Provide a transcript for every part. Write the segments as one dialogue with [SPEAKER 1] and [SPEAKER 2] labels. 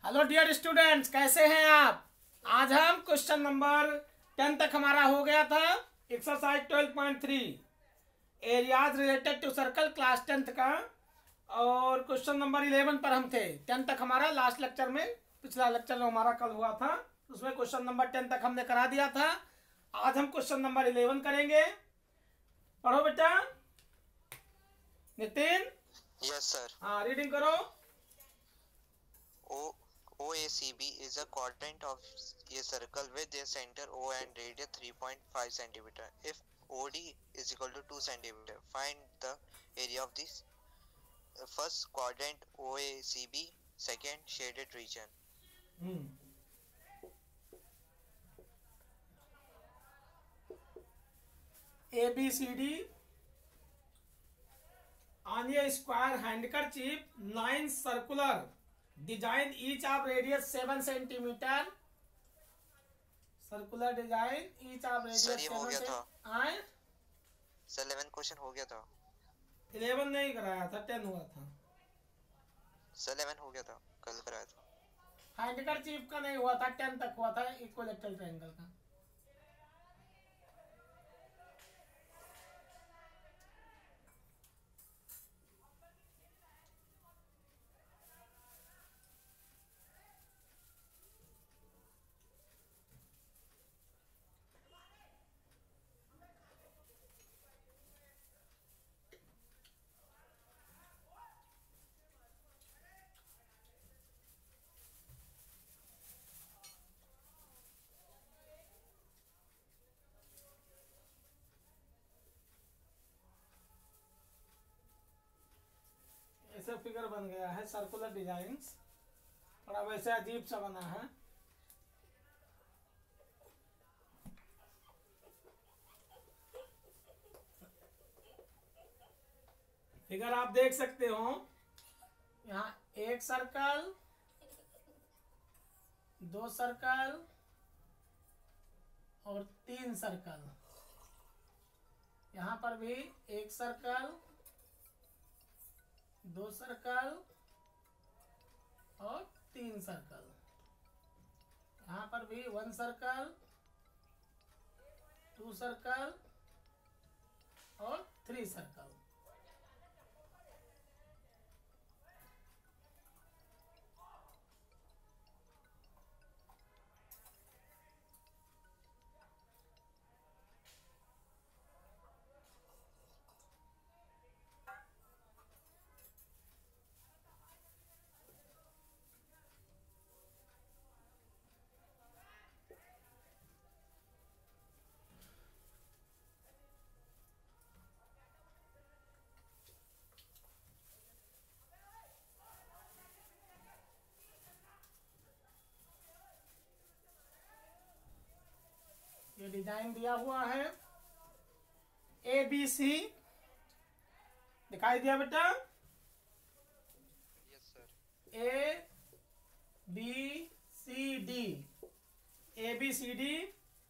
[SPEAKER 1] Hello dear students, कैसे हैं आप। आज हम क्वेश्चन नंबर 10 तक हमारा हो गया था। Exercise 12.3 areas related to circle class 10th का, और क्वेश्चन नंबर 11 पर हम थे। 10 तक हमारा लास्ट लेक्चर में, पिछला लेक्चर जो हमारा कल हुआ था उसमें क्वेश्चन नंबर 10 तक हमने करा दिया था। आज हम क्वेश्चन नंबर 11 करेंगे। पढ़ो बेटा नितिन।
[SPEAKER 2] Yes sir.
[SPEAKER 1] हाँ, रीडिंग करो।
[SPEAKER 2] OACB is a quadrant of a circle with a center O and radius 3.5 centimeter. If OD is equal to 2 centimeter, find the area of this first quadrant OACB, second shaded region.
[SPEAKER 1] ABCD on a square handkerchief, 9 circular design, each of radius 7 centimeter. Circular design, each of radius
[SPEAKER 2] sir ये हो
[SPEAKER 1] 7
[SPEAKER 2] गया था
[SPEAKER 1] centimeter.
[SPEAKER 2] Sir 11 question हो गया था।
[SPEAKER 1] 11 नहीं कराया था, 10 हुआ था।
[SPEAKER 2] सर 11 हो गया था, कल कराया था।
[SPEAKER 1] हैंडकरचीफ का नहीं हुआ था, 10 तक हुआ था इक्विलैटरल ट्रायंगल का। ऐसा फिगर बन गया है, सर्कुलर डिजाइन्स थोड़ा वैसे अजीब सा बना है। फिगर आप देख सकते हो, यहाँ एक सर्कल, 2 सर्कल और 3 सर्कल। यहाँ पर भी एक सर्कल, 2 सर्कल और 3 सर्कल। यहाँ पर भी 1 सर्कल, 2 सर्कल और 3 सर्कल। ये डिजाइन दिया हुआ है ABC, दिखाई दिया बेटा।
[SPEAKER 2] Yes sir.
[SPEAKER 1] ABCD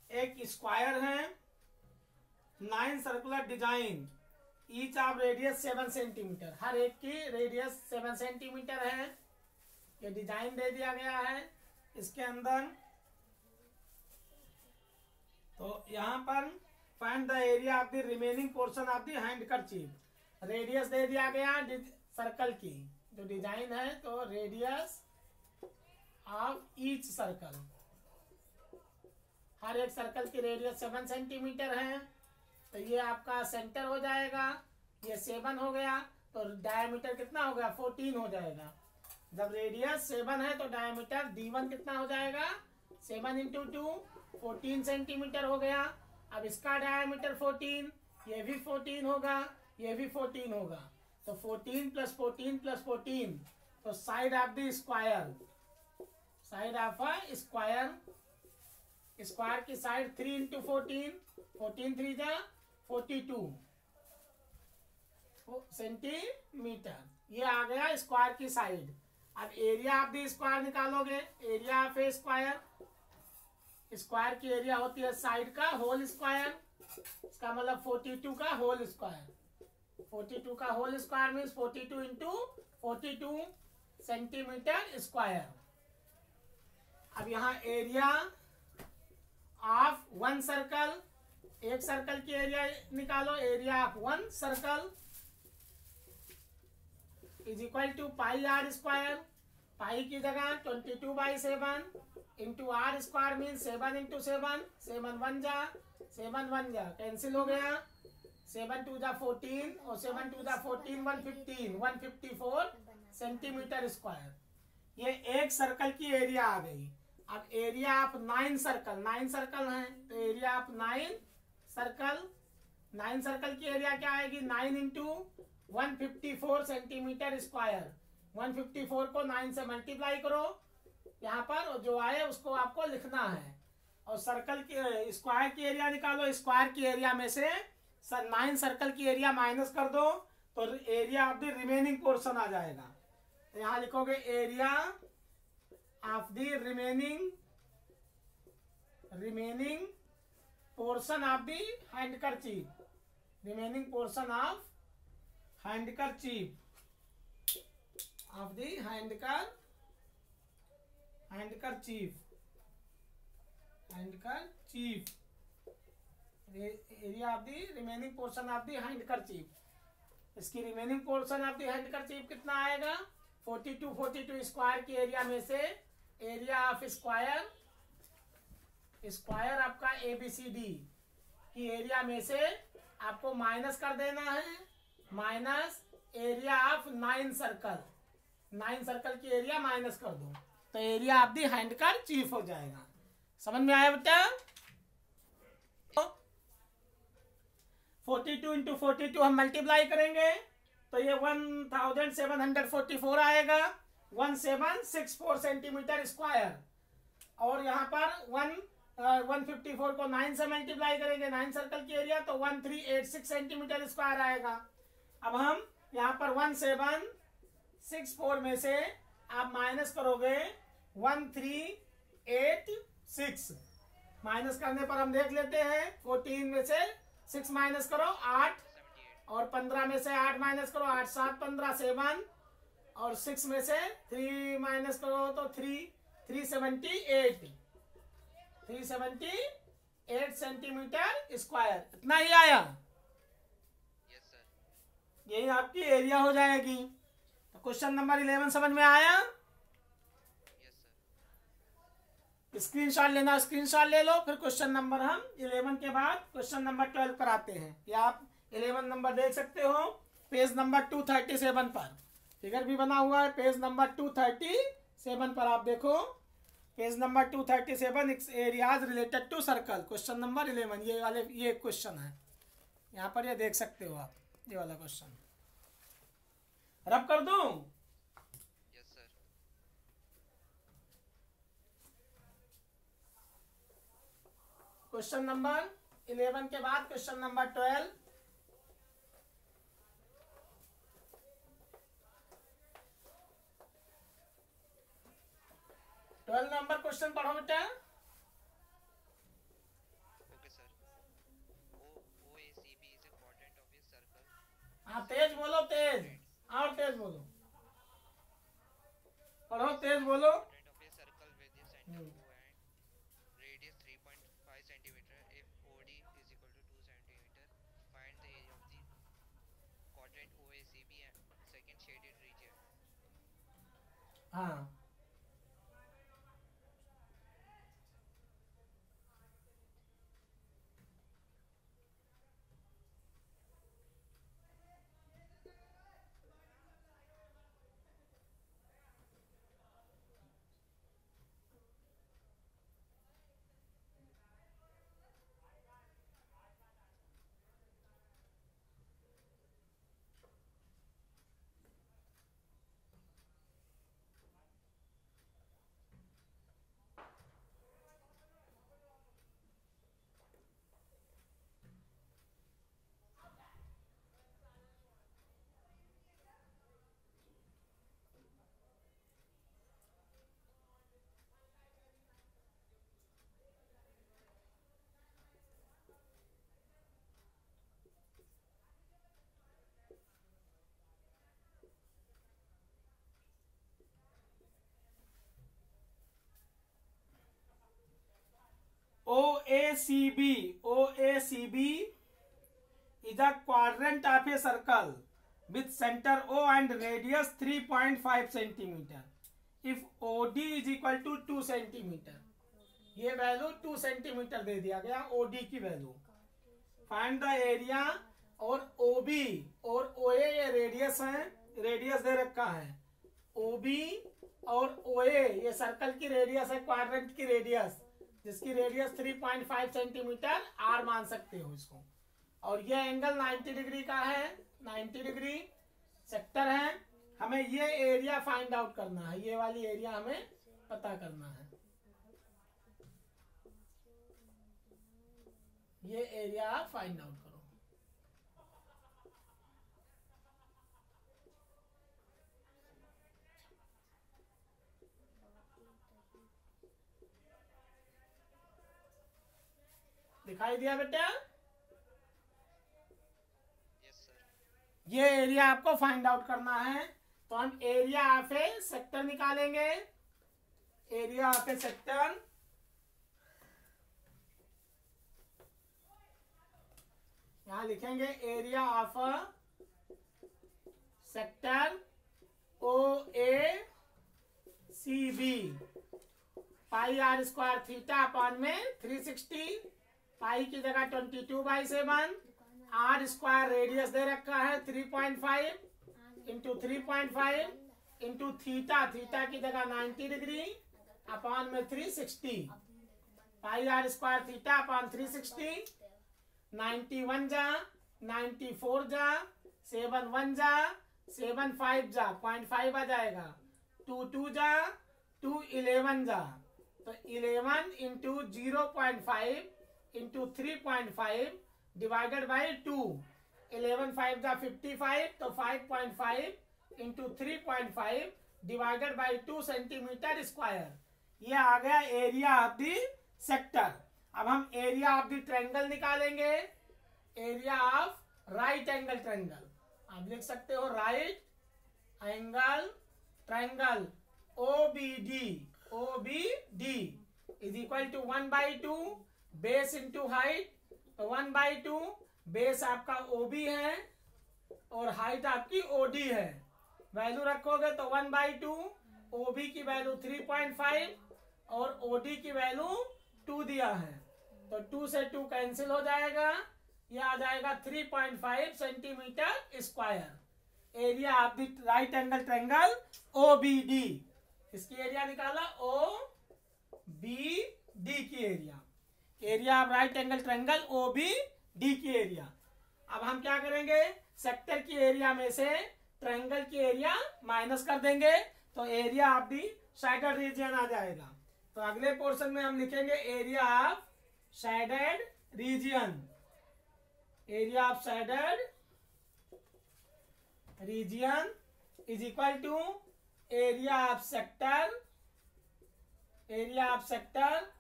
[SPEAKER 1] एक स्क्वायर है, 9 circular design, each of radius 7 centimetre. हर एक की रेडियस 7 सेंटीमीटर है। ये डिजाइन दे दिया गया है इसके अंदर। तो यहाँ पर find the area of the remaining portion of the handkerchief. Radius दे दिया गया सर्कल की, जो डिजाइन है, तो रेडियस ऑफ ईच सर्कल, हर एक सर्कल की रेडियस 7 सेंटीमीटर है। तो ये आपका सेंटर हो जाएगा, ये 7 हो गया, तो डायमीटर कितना हो गया, 14 हो जाएगा। जब रेडियस 7 है तो डायमीटर D1 कितना हो जाएगा, 7 इंटू 2, 14 सेंटीमीटर हो गया। अब इसका डायमीटर 14, ये भी 14 होगा, ये भी 14 होगा। तो 14 प्लस 14 प्लस 14, तो side of the square, side of a square, square की साइड 3 इंटू 14, 14 3 जा 42 सेंटीमीटर। ये आ गया स्क्वायर की साइड। अब एरिया ऑफ द स्क्वायर निकालोगे, area of a square, square की एरिया होती है साइड का होल स्क्वायर, इसका मतलब 42 का होल स्क्वायर। 42 का whole square means 42 into 42 centimetre square. अब यहाँ एरिया ऑफ वन सर्कल, एक सर्कल की एरिया निकालो, area of one circle is equal to pi r square, pi की जगह 22/7 into r square mean 7 into 7, 7 cancel हो गया, 7 2 जा 14 और 7 2 जा 14 154 सेंटीमीटर स्क्वायर। ये एक सर्कल की एरिया आ गई। अब एरिया ऑफ 9 सर्कल, 9 सर्कल है तो एरिया ऑफ 9 सर्कल, 9 सर्कल की एरिया क्या आएगी, 9 इंटू 154 सेंटीमीटर स्क्वायर। 154 को 9 से मल्टीप्लाई करो, यहाँ पर जो आए उसको आपको लिखना है, और सर्कल की स्क्वायर की एरिया निकालो। स्क्वायर की एरिया में से 9 सर्कल की एरिया माइनस कर दो तो area of the remaining portion आ जाएगा। तो यहाँ लिखोगे area of the remaining portion of the handkerchief, remaining portion of handkerchief, of the handkerchief area of the remaining portion of the handkerchief. इसकी remaining portion of the handkerchief कितना आएगा, 42 square की area में से एरिया ऑफ स्क्वायर आपका ABCD की area में से आपको माइनस कर देना है, minus area of 9 circle, 9 circle की एरिया माइनस कर दो तो एरिया ऑफ दी हैंडकरचीफ हो जाएगा। समझ में आया बेटा? 42 इंटू 42 हम मल्टीप्लाई करेंगे तो ये 1744 आएगा, 1764 सेंटीमीटर स्क्वायर। और यहाँ पर 154 को 9 से मल्टीप्लाई करेंगे, 9 सर्कल की एरिया तो 1386 सेंटीमीटर स्क्वायर आएगा। अब हम यहाँ पर 1764 में से आप माइनस करोगे 1386, माइनस करने पर हम देख लेते हैं 14 में से 6 माइनस करो 8, और 15 में से 8 माइनस करो 8 7 15 7, और 6 में से 3 माइनस करो तो 378 सेंटीमीटर स्क्वायर, इतना ही आया। यही आपकी एरिया हो जाएगी। तो क्वेश्चन नंबर 11 समझ में आया? स्क्रीनशॉट लेना, स्क्रीनशॉट ले लो, फिर क्वेश्चन नंबर हम 11 के बाद क्वेश्चन नंबर 12 पर आते हैं। या आप 11 नंबर देख सकते हो पेज नंबर 237 पर, फिगर भी बना हुआ है पेज नंबर 237 पर। आप देखो page number 237 areas related to circle, question number 11, ये क्वेश्चन है, यहाँ पर ये देख सकते हो आप, ये वाला क्वेश्चन। रब कर दूं?
[SPEAKER 2] Yes sir.
[SPEAKER 1] क्वेश्चन नंबर 11 के बाद क्वेश्चन नंबर 12। नंबर क्वेश्चन पढ़ो बेटा।
[SPEAKER 2] Okay sir. OACB is a quadrant of a circle.
[SPEAKER 1] हाँ तेज बोलो, तेज और तेज बोलो, पढ़ो तेज बोलो।
[SPEAKER 2] Quadrant of a circle with the center O and radius 3.5 centimeter. If OD is equal to 2 centimeter, find the area of the quadrant OACB and second shaded region.
[SPEAKER 1] हाँ OACB is a quadrant of a circle with center O and radius 3.5 centimeter. If OD is equal to 2 centimeter, ये value 2 centimetre दे दिया गया OD की value. Find the area और OB और OA ये radius है, radius दे रखा है. OB और OA ये सर्कल की रेडियस है, क्वाड्रेंट की रेडियस, जिसकी रेडियस 3.5 सेंटीमीटर R मान सकते हो इसको. और ये एंगल 90 डिग्री का है, 90 डिग्री सेक्टर है. हमें ये एरिया फाइंड आउट करना है, ये वाली एरिया हमें पता करना है. ये एरिया फाइंड आउट करो. दिखाई दिया बेटा? ये एरिया आपको फाइंड आउट करना है. तो हम एरिया ऑफ ए सेक्टर निकालेंगे. एरिया ऑफ ए सेक्टर, यहां लिखेंगे area of sector OACB pi R square theta upon में 360. पाई की जगह 22/7. R स्क्वायर रेडियस दे रखा है 3.5 इंटू 3.5 इंटू थीटा, थीटा की जगह 90 डिग्री अपॉन में 360. पाई R स्क्वायर थीटा अपॉन 360. 91 जा, 94 जा, 71 जा, 75 जा, 0.5 आ जाएगा. 22 जा, 211 जा. तो 11 इंटू 0.5 इंटू 3.5 डिवाइडेड बाई 2. 11 5 जा 55, तो 5.5 into 3.5 divided by 2 centimetre square. ये आ गया एरिया ऑफ दी सेक्टर. अब हम एरिया ऑफ द ट्रायंगल निकालेंगे. Area of right angle triangle आप लिख सकते हो, right angle triangle OBD is equal to 1/2 base into height. तो 1/2 बेस आपका OB है और हाइट आपकी OD है. वैल्यू रखोगे तो 1/2. OB की वैल्यू 3.5 और OD की वैल्यू 2 दिया है. तो 2 से 2 कैंसिल हो जाएगा. यह आ जाएगा 3.5 centimetre square. Area of the right angle triangle OBD. इसकी एरिया निकाला OBD की area. Area of right angle triangle OBD की एरिया. अब हम क्या करेंगे, सेक्टर की एरिया में से ट्रायंगल की एरिया माइनस कर देंगे. तो area of the shaded region आ जाएगा. तो अगले पोर्शन में हम लिखेंगे area of shaded region. Area of shaded region is equal to area of sector. Area of sector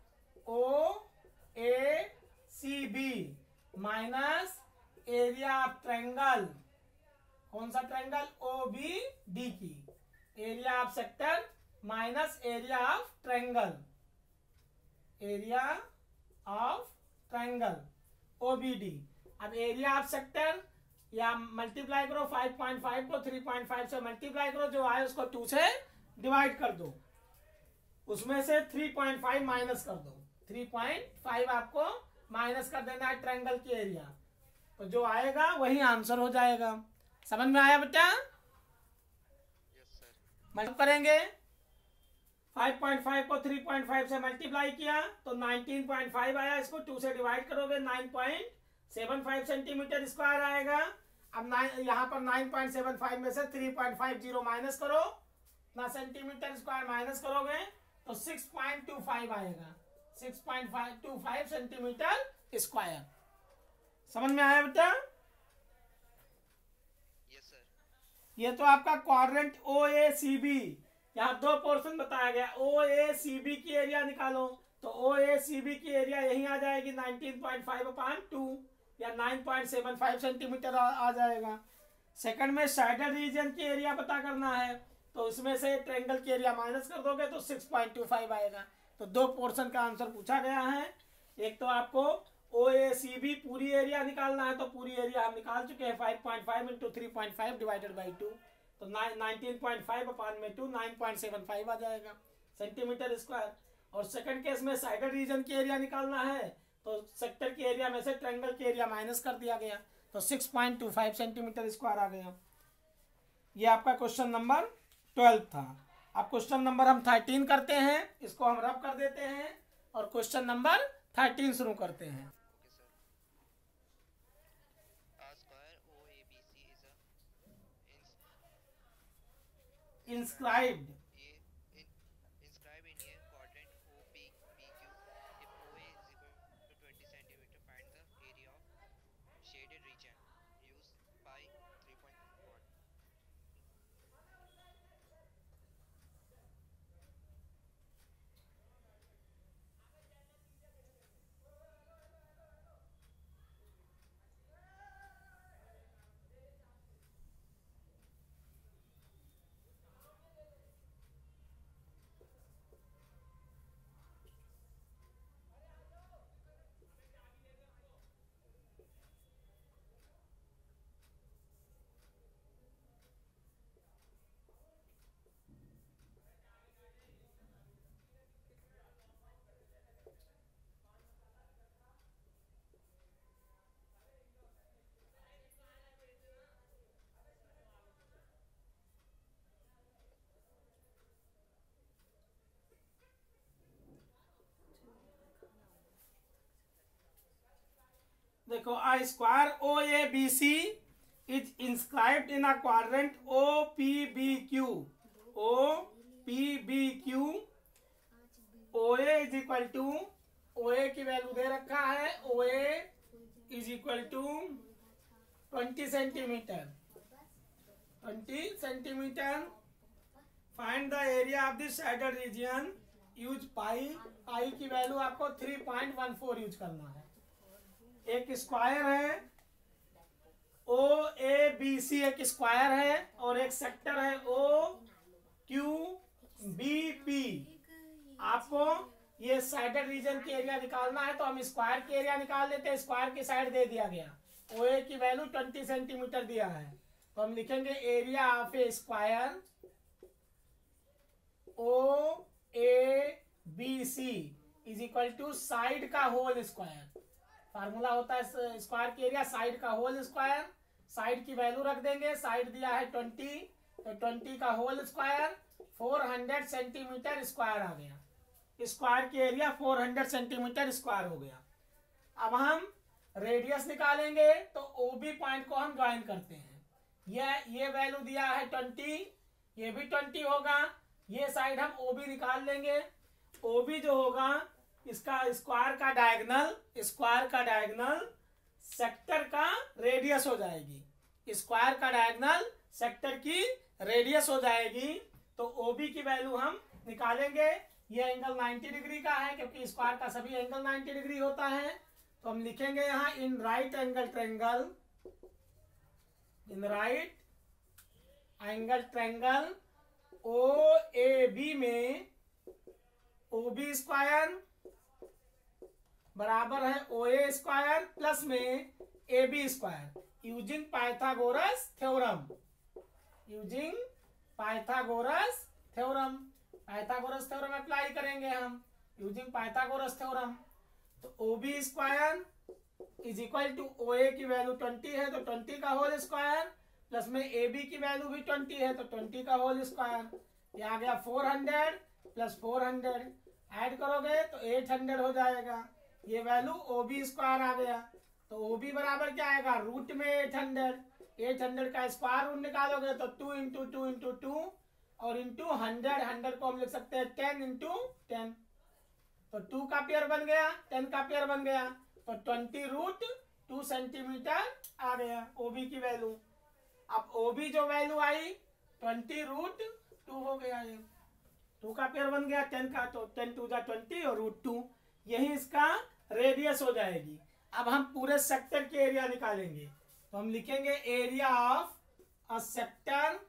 [SPEAKER 1] OACB minus area of triangle. कौन सा ट्रायंगल? OBD की. Area of sector minus area of triangle. Area of triangle OBD. अब area of sector या multiply करो 5.5 को 3.5 से multiply करो, जो आए उसको 2 से डिवाइड कर दो. उसमें से 3.5 माइनस कर दो. 3.5 आपको माइनस कर देना है ट्रायंगल की एरिया. तो जो आएगा वही आंसर हो जाएगा. समझ में आया बेटा? मल्टीप्लाई करेंगे. 5.5 को 3.5 से मल्टीप्लाई किया तो 19.5 आया. इसको 2 से डिवाइड करोगे 9.75 सेंटीमीटर स्क्वायर आएगा. अब यहाँ पर 9.75 में से 3.50 माइनस करो, ना सेंटीमीटर स्क्वायर माइनस करोगे तो 6.25 आएगा. 6.25 सेंटीमीटर स्क्वायर. समझ में आया बेटा?
[SPEAKER 2] Yes sir.
[SPEAKER 1] ये तो आपका क्वाड्रेंट OACB. यहाँ 2 पोर्शन बताया गया. OACB की एरिया निकालो. तो OACB की एरिया यही आ जाएगी 19.5/2 या 9.75 सेंटीमीटर आ जाएगा. सेकंड में शेडेड रीजन की एरिया पता करना है. तो इसमें से ट्रायंगल की एरिया माइनस कर दोगे तो 6.25 आएगा. तो 2 पोर्शन का आंसर पूछा गया है. एक तो आपको OACB पूरी एरिया निकालना है, तो पूरी एरिया हम निकाल चुके हैं 5.5 इंटू 3.5 डिवाइडेड बाई 2, तो 19.5 अपान में 2 9.75 आ जाएगा सेंटीमीटर स्क्वायर। और सेकंड केस में साइडेड रीजन की एरिया निकालना है, तो सेक्टर की एरिया में से ट्रायंगल की एरिया माइनस कर दिया गया, तो 6.25 सेंटीमीटर स्क्वायर आ गया। ये आपका क्वेश्चन नंबर 12 था। अब क्वेश्चन नंबर हम 13 करते हैं, इसको हम रब कर देते हैं और क्वेश्चन नंबर 13 शुरू करते हैं। Inscribed
[SPEAKER 2] Inscribe in a quadrant OPBQ. If OA is equal to 20 centimeter, find the area of shaded region. Use pi 3.1.
[SPEAKER 1] देखो, a square OABC is inscribed in a quadrant OPBQ. OPBQ OA is equal to, OA की value दे रखा है, OA is equal to 20 centimetre. 20 centimetre. Find the area of this shaded region, use pi. Pi की value आपको 3.14 use करना है। एक square है OABC, एक स्क्वायर है, और एक सेक्टर है OQBP। आपको ये साइडेड रीजन की एरिया निकालना है, तो हम स्क्वायर की एरिया निकाल लेते हैं। स्क्वायर की साइड दे दिया गया, OA की वैल्यू 20 सेंटीमीटर दिया है, तो हम लिखेंगे area of a square OABC is equal to side का होल स्क्वायर। फार्मूला होता है स्क्वायर की एरिया साइड का होल स्क्वायर। साइड की वैल्यू रख देंगे, साइड दिया है 20, तो 20 का होल स्क्वायर 400 सेंटीमीटर स्क्वायर आ गया। स्क्वायर की एरिया 400 सेंटीमीटर स्क्वायर हो गया। अब हम रेडियस निकालेंगे, तो OB पॉइंट को हम ज्वाइन करते हैं। ये वैल्यू दिया है 20, ये भी 20 होगा। ये साइड हम OB निकाल लेंगे। OB जो होगा, इसका स्क्वायर का डायगोनल सेक्टर का रेडियस हो जाएगी। स्क्वायर का डायगोनल सेक्टर की रेडियस हो जाएगी, तो OB की वैल्यू हम निकालेंगे। ये एंगल 90 डिग्री का है, क्योंकि स्क्वायर का सभी एंगल 90 डिग्री होता है, तो हम लिखेंगे यहाँ in right angle triangle OAB में OB स्क्वायर बराबर है OA स्क्वायर प्लस में AB square, using Pythagoras theorem apply करेंगे हम यूजिंग पाइथागोरस थ्योरम। तो OB square is equal to OA की वैल्यू 20 है, तो 20 का होल स्क्वायर प्लस में AB की वैल्यू भी 20 है, तो 20 का होल स्क्वायर। ये आ गया 400 प्लस 400, ऐड करोगे तो 800 हो जाएगा। ये वैल्यू OB स्क्वायर आ गया, तो OB बराबर क्या आएगा, रूट में 800 का स्क्वायर रूट निकालोगे तो 2 इंटू 2 इंटू 2 और इंटू 100 को हम लिख सकते हैं 10 इंटू 10, तो 2 का पेयर बन गया, 10 का पेयर बन गया, तो 20 रूट 2 सेंटीमीटर आ गया OB की वैल्यू। अब OB जो वैल्यू आई 20 रूट 2 हो गया, ये 2 का पेयर बन गया, 10 का, तो 10 टू जा 20 और रूट 2, यही इसका रेडियस हो जाएगी। अब हम पूरे सेक्टर की एरिया निकालेंगे, तो हम लिखेंगे area of a sector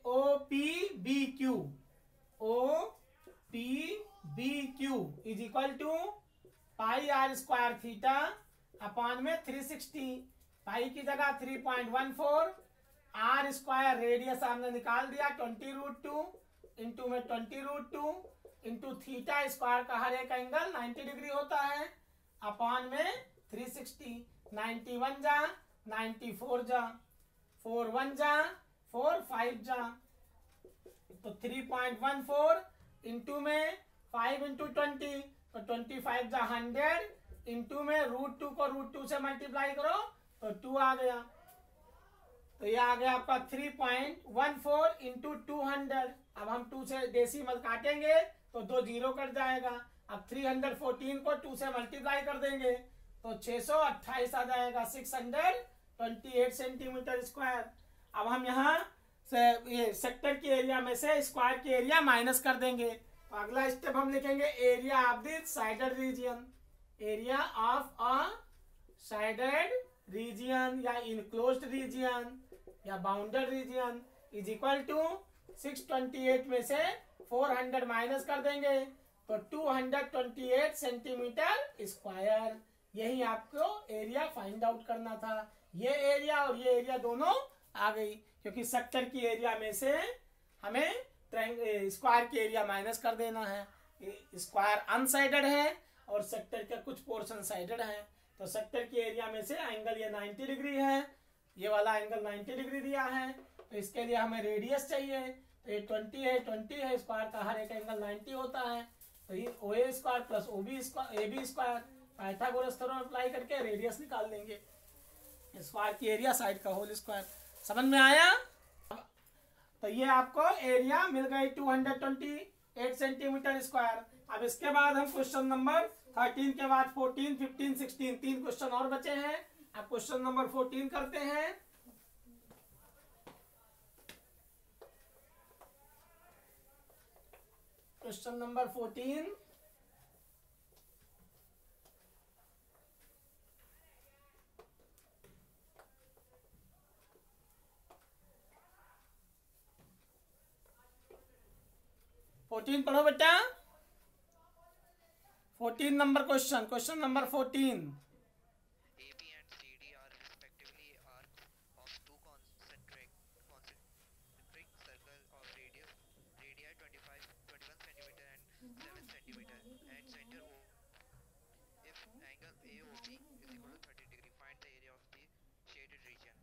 [SPEAKER 1] OPBQ equal to pi r square theta upon में 360। पाई की जगह 3.14, आर स्क्वायर रेडियस हमने निकाल दिया 20√2 इंटू में 20√2 इंटू थीटा स्क्वायर का हर एक एंगल 90 डिग्री होता है अपॉन में 360। 91 जा 94 जा 4 1 जा 4 5 जा, तो 3.14 इंटू में 5 इंटू 20, तो 25 जा 100 इंटू में √2 को √2 से मल्टीप्लाई करो तो 2 आ गया। तो ये आ गया आपका 3.14 इंटू 200। अब हम 2 से डेसिमल काटेंगे तो 2 जीरो कट जाएगा। अब 314 को 2 से मल्टीप्लाई कर देंगे तो 628 आ जाएगा, 628 सेंटीमीटर स्क्वायर। अब हम यहाँ से ये सेक्टर की एरिया में से स्क्वायर की एरिया माइनस कर देंगे। तो अगला स्टेप हम लिखेंगे area of the sided region. Area of a sided region या इनक्लोज्ड रीजन या bounded region is equal to 628 में से 400 माइनस कर देंगे तो 228 सेंटीमीटर स्क्वायर। यही आपको एरिया फाइंड आउट करना था। ये एरिया और ये एरिया दोनों आ गई, क्योंकि सेक्टर की एरिया में से हमें स्क्वायर की एरिया माइनस कर देना है। स्क्वायर अनसाइडेड है और सेक्टर के कुछ पोर्शन साइडेड है। तो सेक्टर की एरिया में से एंगल ये 90 डिग्री है, ये वाला एंगल 90 डिग्री दिया है, तो इसके लिए हमें रेडियस चाहिए। तो ये 20 है स्क्वायर का हर एक एंगल 90 होता है। तो ये OA square plus AB square Pythagoras theorem apply करके रेडियस निकाल लेंगे। स्क्वायर की एरिया साइड का होल स्क्वायर। समझ में आया? तो ये आपको एरिया मिल गई 228 सेंटीमीटर स्क्वायर। अब इसके बाद हम क्वेश्चन नंबर 13 के बाद 14, 15, 16 तीन क्वेश्चन और बचे हैं। अब क्वेश्चन नंबर 14 करते हैं। क्वेश्चन नंबर 14 पढ़ो बेटा। 14 number question number 14।
[SPEAKER 2] AB and CD are respectively arcs of two concentric circles of radii 21 centimeter and 7 centimeter and center O. If angle AOB is equal to 30 degree, find the area of the shaded region.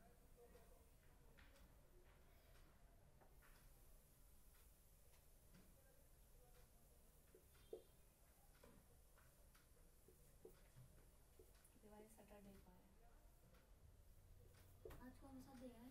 [SPEAKER 3] आज कौन सा day है?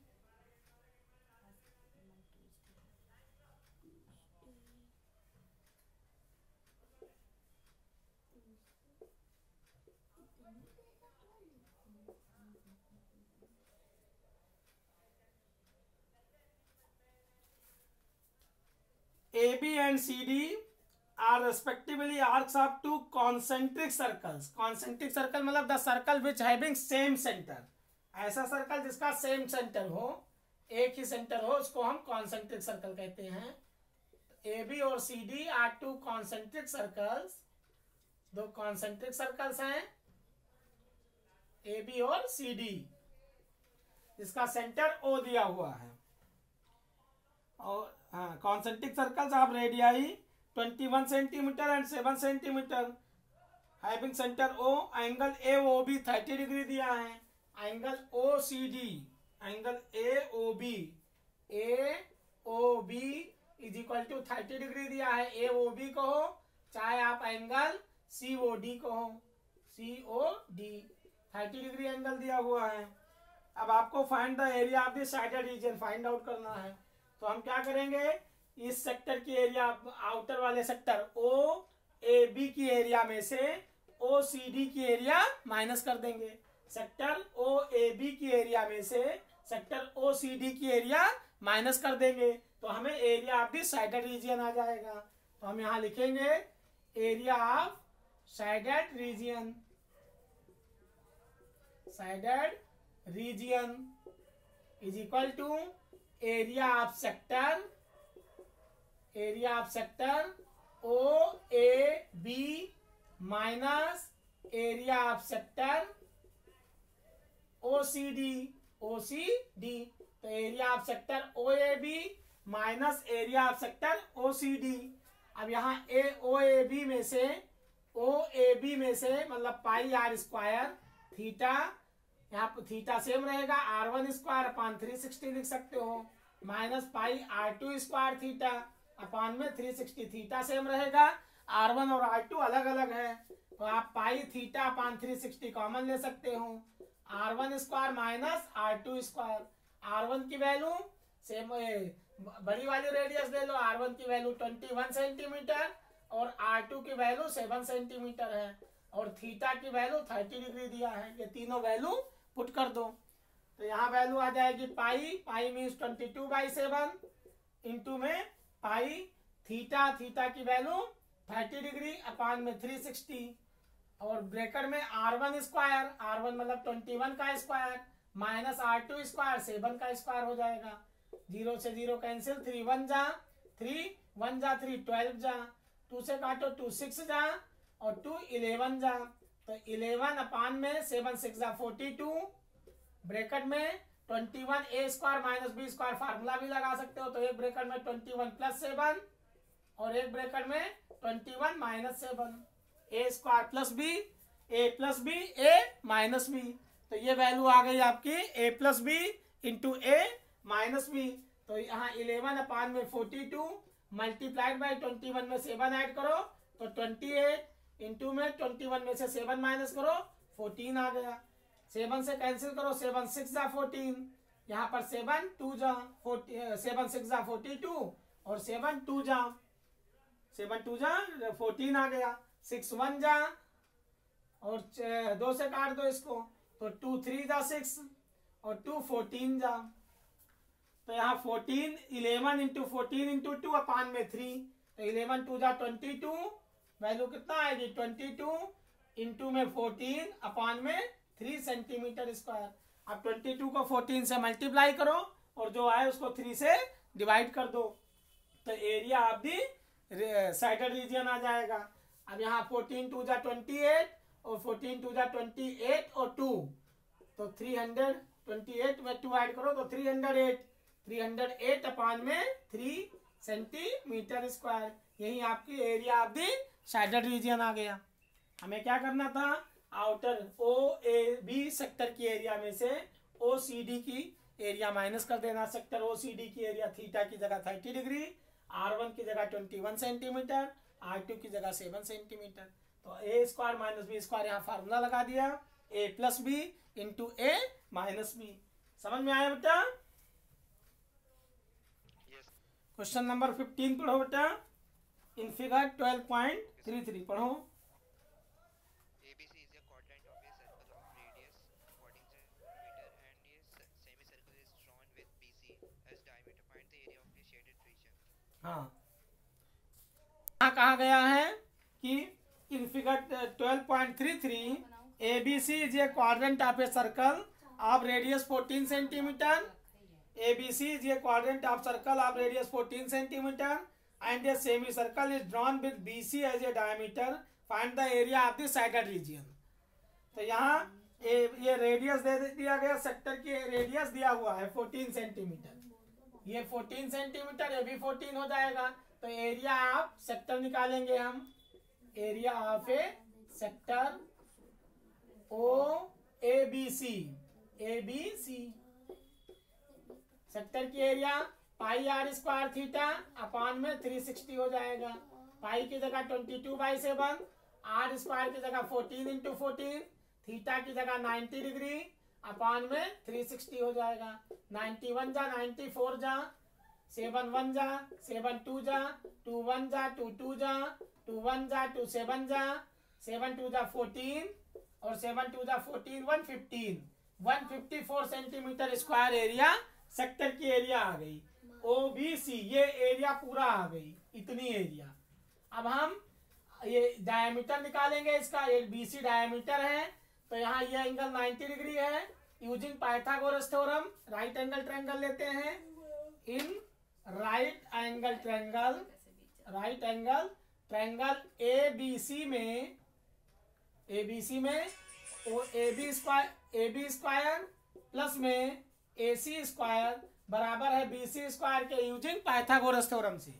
[SPEAKER 1] AB and CD are respectively arcs of two concentric circles. Concentric circle मतलब the circle which having same center. ऐसा circle जिसका same centre हो, एक ही centre हो, उसको हम कॉन्सेंट्रिक सर्कल कहते हैं। AB और CD are two concentric circles, दो कॉन्सेंट्रिक सर्कल्स हैं AB और CD, जिसका सेंटर O दिया हुआ है। और concentric circles of radii 21 centimetre and 7 centimetre having centre O, angle AOB 30 degree दिया है। Angle OCD, angle AOB is equal to 30 degree दिया है। AOB को हो चाहे आप एंगल COD को हो, COD 30 डिग्री एंगल दिया हुआ है। अब आपको find the area of the shaded region find out करना है। तो हम क्या करेंगे, इस सेक्टर की एरिया, आउटर वाले सेक्टर OAB की एरिया में से OCD की एरिया माइनस कर देंगे। सेक्टर OAB की एरिया में से सेक्टर OCD की एरिया माइनस कर देंगे तो हमें area of the sided region आ जाएगा। तो हम यहाँ लिखेंगे area of shaded region, shaded region is equal to area of sector OAB minus area of sector OCD. OCD तो area of sector OAB minus area of sector OCD. अब यहाँ OAB में से मतलब पाई आर स्क्वायर थीटा, यहाँ पर theta same रहेगा, R1 square upon 360 लिख सकते हो, minus pi R2 square theta upon में 360, थीटा सेम रहेगा, R1 और R2 अलग अलग है, तो आप पाई थीटा अपान 360 कॉमन ले सकते हो, R1 square minus R2 square. R1 की वैल्यू सेम, बड़ी वाली रेडियस ले लो, R1 की वैल्यू 21 सेंटीमीटर और R2 की वैल्यू 7 सेंटीमीटर है और थीटा की वैल्यू 30 डिग्री दिया है। ये तीनों वैल्यू पुट कर दो तो यहाँ वैल्यू आ जाएगी पाई मीन्स 22/7 इंटू में पाई थीटा की वैल्यू 30 डिग्री अपान में 360 और ब्रैकेट में R1 स्क्वायर, R1 मतलब 21 का स्क्वायर माइनस R2 स्क्वायर 7 का स्क्वायर हो जाएगा। 0 से 0 कैंसिल, 3 1 जा 3 1 जा 3 12 जा, 2 से काटो 2 6 जा और 2 11 जा, तो 11 अपान में 7 6 जा 42 ब्रैकेट में 21 a square minus b square formula भी लगा सकते हो, तो एक ब्रैकेट में 21 प्लस 7 और एक ब्रैकेट में 21 minus 7, a square plus b a minus b, तो ये वैल्यू आ गई आपकी a plus b into a minus b. तो यहाँ 11 अपान में 42 मल्टीप्लाइड बाई 21 में 7 ऐड करो तो 28 इंटू में 21 में से 7 माइनस करो 14 आ गया। 7 से कैंसिल करो, 7 6 जा 14, यहाँ पर 7 2 जा 7 6 जा 42 और 7 2 जा 14 आ गया। 6 1 जा और 2 से काट दो इसको तो 2 3 जा 6 और 2 14 जा, तो यहाँ 14 11 इंटू 14 इंटू 2 अपान में 3, तो 11 2 जा 22, वैल्यू कितना आएगी 22 इंटू में 14 अपान में 3 सेंटीमीटर स्क्वायर। अब 22 को 14 से मल्टीप्लाई करो और जो आए उसको 3 से डिवाइड कर दो, तो area of the shaded region आ जाएगा। अब यहाँ 14 2 जा 28 और 14 2 जा 28 और 2, तो 328 में 2 ऐड करो तो 308 अपान में 3 सेंटीमीटर स्क्वायर। यही आपकी area of the shaded region आ गया। हमें क्या करना था, आउटर OAB सेक्टर की एरिया में से OCD की एरिया माइनस कर देना। सेक्टर OCD की एरिया थीटा की जगह 30 डिग्री, R1 की जगह 21 सेंटीमीटर, R2 की जगह 7 सेंटीमीटर, तो a square minus b square यहाँ फार्मूला लगा दिया, a plus b into a minus b. समझ में आया बेटा? क्वेश्चन नंबर 15 पढ़ो बेटा, इन फिगर 12.33 पढ़ो।
[SPEAKER 2] ABC is a quadrant of a circle of radius 14 centimeter and a semicircle is drawn with BC as diameter. Find the area of a shaded region.
[SPEAKER 1] हाँ, यहाँ कहा गया है कि in figure 12.33 ABC is a quadrant of a circle of radius 14 centimeter. ABC is a quadrant of circle of radius 14 centimeter and a semicircle is drawn with BC as a diameter. Find the area of the sided region. तो यहाँ ये radius दे दिया गया, sector की radius दिया हुआ है 14 सेंटीमीटर, ये 14 सेंटीमीटर, ये भी 14 हो जाएगा, तो एरिया ऑफ सेक्टर निकालेंगे हम। Area of a sector OABC, ABC sector की area pi r square theta upon में 360 हो जाएगा। पाई की जगह 22/7, आर स्क्वायर की जगह 14 इंटू 14, थीटा की जगह 90 डिग्री अपान में 360 हो जाएगा। 91 जा 94 जा, 7 1 जा 7 2 जा, 2 1 जा 2 2 जा, 2 1 जा 2 7 जा, 7 2 जा 14 और 7 2 जा 14 154 सेंटीमीटर स्क्वायर एरिया सेक्टर की एरिया आ गई। OBC ये एरिया पूरा आ गई, इतनी एरिया। अब हम ये डायमीटर निकालेंगे इसका, ये BC डायमीटर है, तो यहाँ ये एंगल 90 डिग्री है। Using Pythagoras theorem right angle triangle लेते हैं। In right angle triangle ABC में ABC में AB स्क्वायर प्लस में AC स्क्वायर बराबर है BC स्क्वायर के यूजिंग पाइथागोरस थ्योरम से।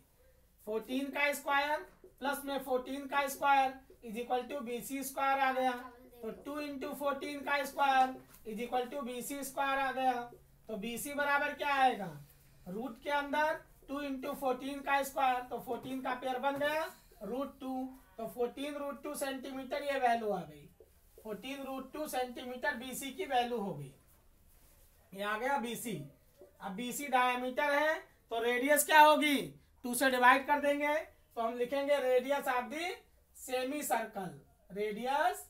[SPEAKER 1] 14 का स्क्वायर प्लस में 14 का square is equal to BC square आ गया। तो 2 इंटू 14 का square is equal to BC square आ गया। तो BC बराबर क्या आएगा, रूट के अंदर 2 इंटू 14 का स्क्वायर, तो 14 का पेयर बन गया √2। तो 14 √2 सेंटीमीटर ये वैल्यू आ गई। 14 √2 सेंटीमीटर BC की वैल्यू हो गई। ये आ गया BC। अब BC डायमीटर है तो रेडियस क्या होगी, 2 से डिवाइड कर देंगे तो हम लिखेंगे radius of the semi circle. Radius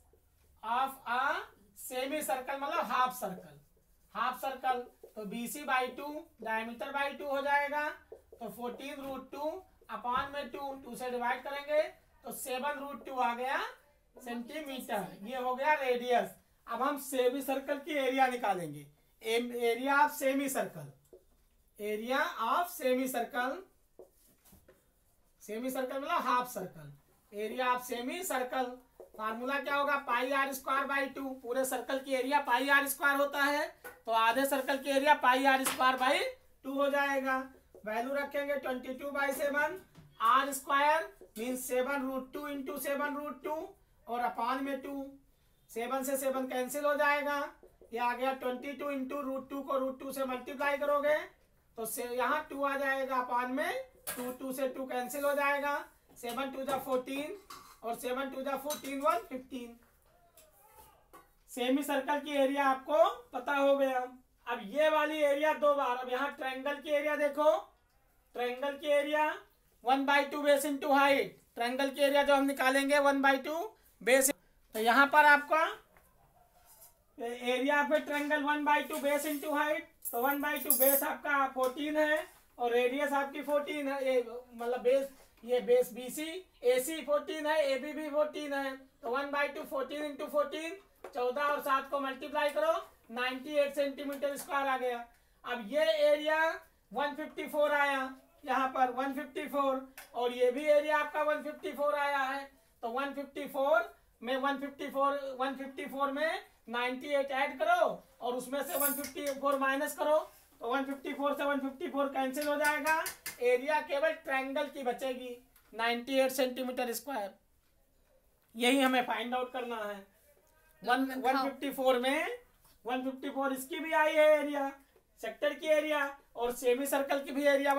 [SPEAKER 1] of a semi circle मतलब हाफ सर्कल। हाफ सर्कल तो BC बाई 2 डायमीटर बाई 2 हो जाएगा। तो 14 √2 अपॉन में 2 से डिवाइड करेंगे तो 7 √2 आ गया सेंटीमीटर। ये हो गया रेडियस। अब हम सेमी सर्कल की एरिया निकालेंगे। Area of semicircle, area of semicircle, semicircle मतलब half circle. Area of semicircle formula क्या होगा, पाई r स्क्वायर बाई 2। पूरे सर्कल की एरिया पाई r स्क्वायर होता है तो आधे सर्कल की area pi r square by 2 हो जाएगा। वैल्यू रखेंगे 22/7। r स्क्वायर मीन्स 7 √2 इंटू 7 √2 और अपान में 2। 7 से 7 कैंसिल हो जाएगा। ये आ गया 22 इंटू √2 को √2 से मल्टीप्लाई करोगे तो यहाँ 2 आ जाएगा अपान में 2 से 2 कैंसिल हो जाएगा। 7 2 जा 14 और 7 2 जा 14 115। सेमी सर्कल की एरिया आपको पता हो गया। अब ये वाली एरिया 2 बार। अब यहाँ ट्रायंगल की एरिया देखो, ट्रायंगल की area 1/2 base into height. Triangle की एरिया जो हम निकालेंगे 1/2 बेस। तो यहाँ पर आपका एरिया पे ट्रायंगल 1/2 बेस इंटू हाइट। तो 1/2 बेस आपका 14 है और रेडियस आपकी 14 है। ये मतलब बेस, ये बेस BC AC 14 है, AB भी 14 है। तो 1/2 14 इंटू 14 14 और 7 को मल्टीप्लाई करो 98 सेंटीमीटर स्क्वायर आ गया। अब ये एरिया 154 आया, यहाँ पर 154 और ये भी एरिया आपका 154 आया है। तो 154 में 154 में 98 ऐड करो और उसमें से 154 माइनस करो तो 154 से 154 कैंसिल हो जाएगा। एरिया केवल ट्रायंगल की बचेगी 98 सेंटीमीटर स्क्वायर। यही हमें फाइंड आउट करना है। 154 में 154 इसकी भी आई है एरिया, सेक्टर की एरिया और सेमी सर्कल की भी एरिया